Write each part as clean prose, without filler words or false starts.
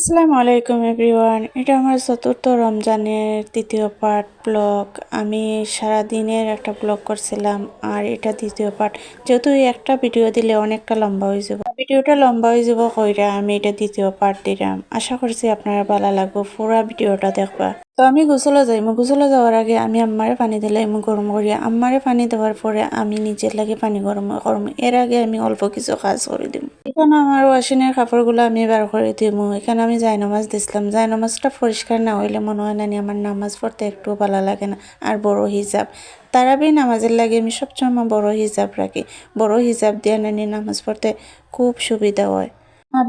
আসসালামু আলাইকুম এভরিওয়ান। এটা আমার চতুর্থ রমজানের তৃতীয় পার্ট ব্লগ। আমি সারাদিনের একটা ব্লগ করছিলাম আর এটা দ্বিতীয় পার্ট। যেহেতু এই একটা ভিডিও দিলে অনেকটা লম্বা হয়ে যাব, ভিডিওটা লম্বা হয়ে যাব কইরা আমি এটা দ্বিতীয় পার্ট দিলাম। আশা করছি আপনারা ভালো লাগবে, পুরা ভিডিওটা দেখবা। তো আমি গোসলে যাইমু, গোসলে যাওয়ার আগে আমি আম্মারে পানি দিলাম গরম করিয়া। আম্মারে পানি দেওয়ার পরে আমি নিজের লাগে পানি গরম করম। এর আগে আমি অল্প কিছু কাজ করে দিম। এখানে আমার ওয়াশিনের কাপড়গুলো আমি বার করে দিব। এখানে আমি জায়নামাজ দিছিলাম। জায়নামাজটা পরিষ্কার না হইলে মনে হয় না আমার নামাজ পড়তে একটু ভালো লাগে না। আর বড় হিজাব, তারাবি নামাজের লাগে আমি সবসময় বড় হিজাব রাখি। বড় হিজাব দিয়ে নামাজ পড়তে খুব সুবিধা হয়।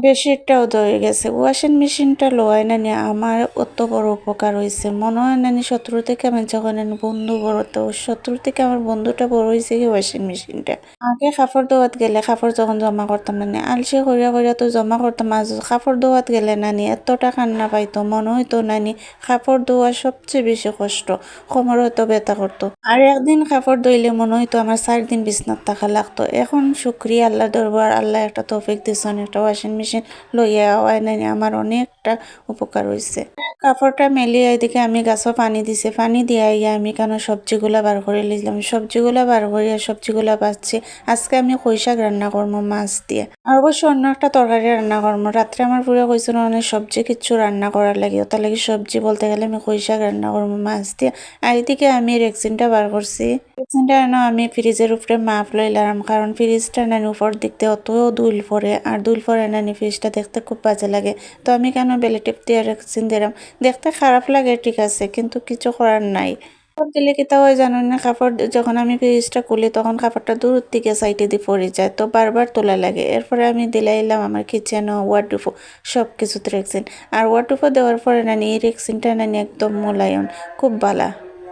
বেডশিটটাও ধরে গেছে। ওয়াশিং মেশিনটা লোয়াই নানি আমার অত বড় উপকার হয়েছে। মনে হয় নানি শত্রু থেকে আমি যখন বন্ধু বড়, তো শত্রু থেকে আমার বন্ধুটা বড় হয়েছে কি ওয়াশিং মেশিনটা। আগে কাপড় ধোয়াত গেলে কাপড় যখন জমা করতাম নানি আলসি করিয়া করিয়া তো জমা করতাম। আজ কাপড় ধোয়াত গেলে নানি এতটা কান্না পাইতো, মনে হইতো নানি কাপড় ধোয়া সবচেয়ে বেশি কষ্ট, কোমর হয়তো ব্যথা করতো। আর একদিন কাপড় ধুইলে মনে হইতো আমার 4 দিন বিছনাত থাকা লাগতো। এখন শুক্রিয়া আল্লাহ দরবার, আল্লাহ একটা তৌফিক দিছেন, একটা ওয়াশিং মেশিন লইয়া আওয়াই নানি আমার অনেকটা উপকার হয়েছে। কাপড়টা মেলিয়ে এদিকে আমি গাছও পানি দিছে, পানি দিয়ে আইয়া আমি কেন সবজিগুলা বার করে লিখলাম। সবজিগুলা বার করিয়া সবজিগুলা বাচ্ছি। আজকে আমি কই শাক রান্না করবো মাছ দিয়ে, আর অবশ্য অন্য একটা তরকারি রান্না করবো। রাত্রে আমার পুরো কইছিল অনেক সবজি কিচ্ছু রান্না করার লাগে, তার লাগে সবজি বলতে গেলে আমি কই শাক রান্না করবো মাছ দিয়ে। আর এদিকে আমি রেক্সিনটা বার করছি। রেক্সিনটা এনে আমি ফ্রিজের উপরে মাপ লইলাম, কারণ ফ্রিজটা নানি উপর দেখতে অত দুল পরে, আর দুল পরে নানি ফ্রিজটা দেখতে খুব বাজে লাগে। তো আমি কেন বেলে টিপ দিয়ে রেক্সিন দিলাম। দেখতে খারাপ লাগে ঠিক আছে, কিন্তু কিছু করার নাই। কাপড় দিলে কিতা হয় জানো না, কাপড় যখন আমি ফ্রিজটা খুলি তখন কাপড়টা দূর থেকে সাইডে দিয়ে পড়ে যায়, তো বারবার তোলা লাগে। এরপরে আমি দিলাইলাম আমার কিচেন ওয়ার্ডরোব সব কিছুতে রেক্সিন। আর ওয়ার্ডরোব দেওয়ার পরে নানি এই রেক্সিনটা নানি একদম মোলায়ন, খুব বালা।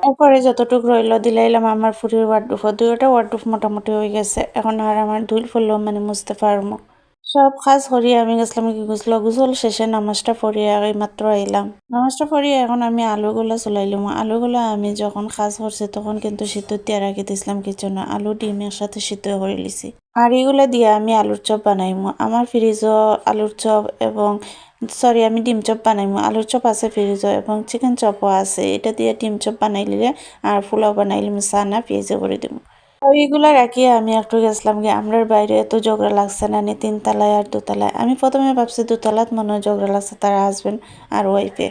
এরপরে যতটুকু রইল দিলাইলাম আমার ফুরির ওয়ার্ডরোব। দুইটা ওয়ার্ডরোব মোটামুটি হয়ে গেছে, এখন আর আমার ধুল ফুললেও মানে মুছতে পারবো। সব কাজ করিয়ে আমি গেছিলাম কি গুছল শেষে নামাজটা পড়িয়ে এই মাত্র আইলাম। নামাজটা পড়িয়ে এখন আমি আলুগুলা চলাইলাম। আলুগুলা আমি যখন কাজ করছি তখন কিন্তু সিদ্ধ দিয়ে রাখি দিয়েছিলাম কিছু না, আলু ডিম একসাথে সিদ্ধ করে লিছি। আর এগুলা দিয়ে আমি আলুর চপ বানাইমু। আমার ফ্রিজও আলুর চপ এবং সরি আমি ডিম চপ বানাইমু। আলুর চপ আছে ফ্রিজও এবং চিকেন চপও আছে। এটা দিয়ে ডিম চপ বানাইলে আর পোলাও বানাইলে সানা পেঁয়াজে করে দিব। এইগুলা রাখিয়ে আমি একটু গেছিলাম গিয়ে আমরার বাইরে, এত ঝগড়া লাগছে না 3 তলায় আর 2 তলায়। আমি প্রথমে ভাবছি 2 তলাত মনে হয় ঝগড়া লাগছে তার হাজবেন্ড আর ওয়াইফে।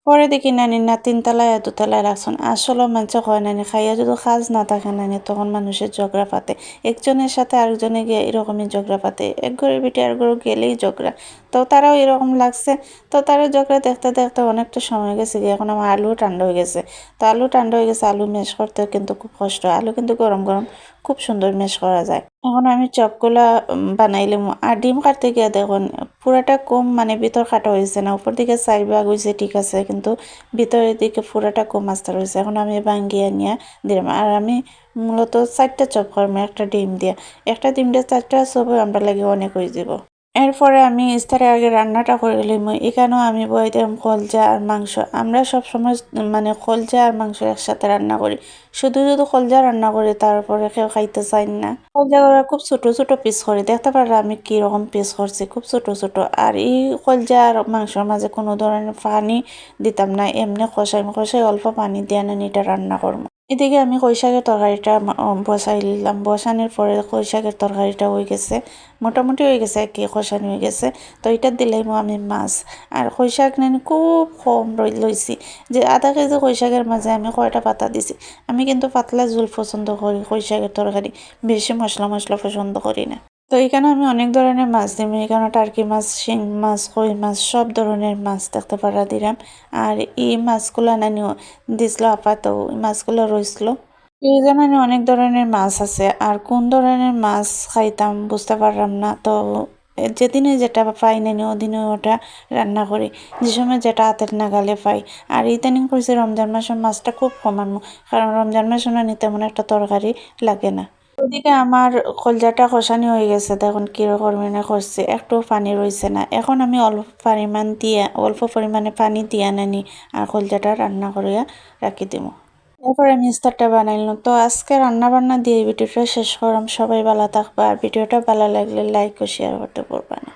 পরে দেখি নানি না 3 তলায় আর 2 তলায় রাখছেন। আসলে মানুষ হয় নানি খাইয়া যদি কাজ না থাকে নানি তখন মানুষের ঝগড়া পাতে। একজনের সাথে আরেকজনে গিয়ে এরকমই ঝগড়া পাতে, এক ঘরের বেটে আর ঘরে গেলেই ঝগড়া। তো তারাও এরকম লাগছে। তো তারা ঝগড়া দেখতে দেখতে অনেকটা সময় গেছে গিয়ে, এখন আমার আলু ঠান্ডা হয়ে গেছে। তো আলু ঠান্ডা হয়ে গেছে, আলু ম্যাশ করতে কিন্তু খুব কষ্ট হয়। আলু কিন্তু গরম গরম খুব সুন্দর ম্যাশ করা যায়। এখন আমি চপগুলা বানাইলাম। আর ডিম কাটতে গিয়ে দেখুন পুরাটা কম, মানে ভিতর কাটা হয়েছে না, উপর দিকে 4 ভাগ হয়েছে ঠিক আছে, কিন্তু ভিতরের দিকে পুরাটা কম আস্তা রয়েছে। এখন আমি ভাঙ্গিয়ে নিয়ে দিলাম। আর আমি মূলত 4টা চপ করবো একটা ডিম দিয়ে। একটা ডিম দিয়ে 4টা চপ আমরা লাগে অনেক হয়ে যাব। এরপরে আমি ইস্তারের আগে রান্নাটা করে নিলাম। এখানেও আমি বয়ে দিলাম কলজা আর মাংস। আমরা সব সময় মানে কলজা আর মাংস একসাথে রান্না করি। শুধু শুধু কলজা রান্না করি, তারপরে কেউ খাইতে চাই না। কলজা করা খুব ছোট ছোট পিস করি, দেখতে পারলে আমি কিরকম পিস করছি, খুব ছোট ছোট। আর এই কলজা আর মাংসের মাঝে কোনো ধরনের পানি দিতাম না, এমনি কষাই অল্প পানি দিয়ে এটা রান্না করবো। এদিকে আমি কই শাকের তরকারিটা বসাই নিলাম। বসানোর পরে কই শাকের তরকারিটা হয়ে গেছে, মোটামুটি হয়ে গেছে, কি কষানো হয়ে গেছে। তো এটা দিলাম আমি মাছ। আর কই শাক খুব কম লইছি, যে আধা কেজি কই শাকের মাঝে আমি কয়টা পাতা দিছি। আমি কিন্তু পাতলা ঝোল পছন্দ করি, কই শাকের তরকারি বেশি মশলা মশলা পছন্দ করি না। তো এখানে আমি অনেক ধরনের মাছ দিই। এখানে টার্কি মাছ, শিং মাছ, কই মাছ, সব ধরনের মাছ দেখতে পারা দিলাম। আর এই মাছগুলো নানিও দিছিল আপাতত, এই মাছগুলো রইছিল। এই জন্য অনেক ধরনের মাছ আছে, আর কোন ধরনের মাছ খাইতাম বুঝতে পারলাম না। তো যেদিনে যেটা পাই নানি ওদিনে ওটা রান্না করি, যে সময় যেটা হাতের নাগালে পাই। আর ইদানিং করছি রমজান মাসের মাছটা খুব কমানো, কারণ রমজান মাসে না তেমন একটা তরকারি লাগে না। ওদিকে আমার কলজাটা কষানি হয়ে গেছে, দেখুন কিরকম করছে, একটু পানি রয়েছে না। এখন আমি অল্প পরিমাণে পানি দিয়ে নানি আর কলজাটা রান্না করিয়া রাখি দিব। এরপরে আমি ইস্তারটা বানাইলাম। তো আজকে রান্না বান্না দিয়ে ভিডিওটা শেষ করলাম। সবাই ভালো থাকবা, আর ভিডিওটা ভালো লাগলে লাইক ও শেয়ার করতে পারবা না।